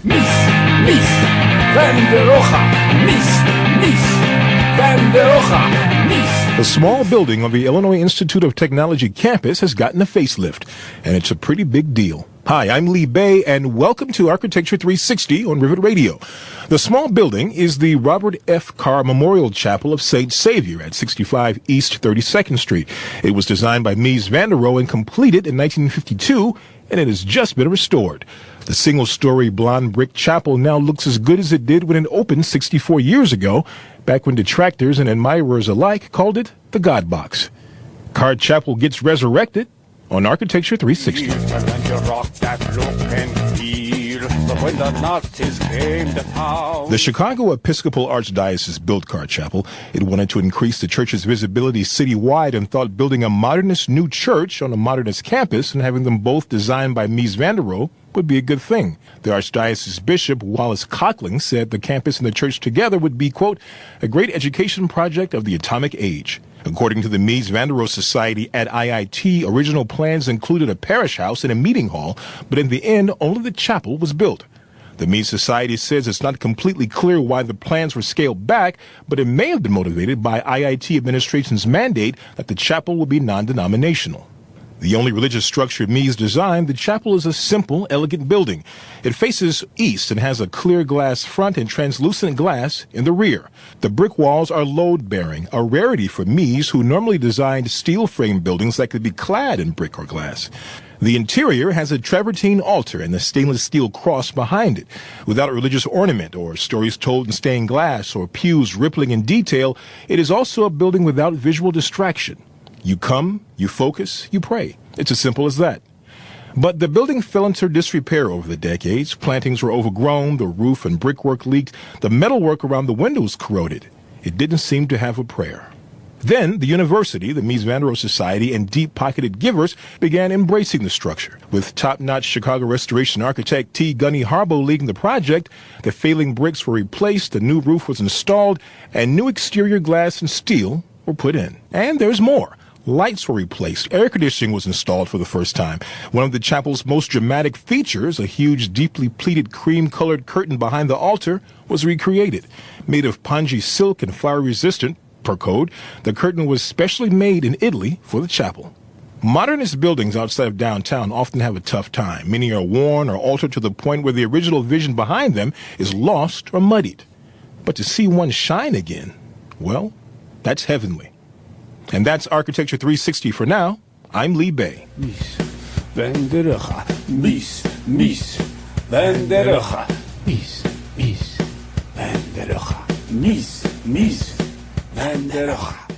Mies, Van der Rocha, Mies, Van der Rocha, Mies. The small building of the Illinois Institute of Technology campus has gotten a facelift, and it's a pretty big deal. Hi, I'm Lee Bay, and welcome to Architecture 360 on Rivet Radio. The small building is the Robert F. Carr Memorial Chapel of St. Savior at 65 East 32nd Street. It was designed by Mies van der Rohe and completed in 1952, and it has just been restored. The single-story blonde brick chapel now looks as good as it did when it opened 64 years ago, back when detractors and admirers alike called it the God Box. Carr Chapel gets resurrected on Architecture 360. The Chicago Episcopal Archdiocese built Carr Chapel. It wanted to increase the church's visibility citywide and thought building a modernist new church on a modernist campus and having them both designed by Mies van der Rohe would be a good thing. The Archdiocese Bishop Wallace Coughlin said the campus and the church together would be, quote, a great education project of the atomic age. According to the Mies van der Rohe Society at IIT, original plans included a parish house and a meeting hall, but in the end, only the chapel was built. The Mies Society says it's not completely clear why the plans were scaled back, but it may have been motivated by IIT administration's mandate that the chapel will be non-denominational. The only religious structure Mies designed, the chapel is a simple, elegant building. It faces east and has a clear glass front and translucent glass in the rear. The brick walls are load-bearing, a rarity for Mies, who normally designed steel-frame buildings that could be clad in brick or glass. The interior has a travertine altar and a stainless steel cross behind it. Without a religious ornament or stories told in stained glass or pews rippling in detail, it is also a building without visual distraction. You come, you focus, you pray. It's as simple as that. But the building fell into disrepair over the decades. Plantings were overgrown, the roof and brickwork leaked, the metalwork around the windows corroded. It didn't seem to have a prayer. Then the university, the Mies van der Rohe Society, and deep-pocketed givers began embracing the structure. With top-notch Chicago restoration architect T. Gunny Harbaugh leading the project, the failing bricks were replaced, a new roof was installed, and new exterior glass and steel were put in. And there's more. Lights were replaced. Air conditioning was installed for the first time. One of the chapel's most dramatic features, a huge, deeply pleated cream-colored curtain behind the altar, was recreated. Made of pongee silk and fire-resistant, per code, the curtain was specially made in Italy for the chapel. Modernist buildings outside of downtown often have a tough time. Many are worn or altered to the point where the original vision behind them is lost or muddied. But to see one shine again, well, that's heavenly. And that's Architecture 360 for now. I'm Lee Bay. Mies van der Rocha, Mies van der Rocha, Mies van der Rocha, Mies van der Rocha.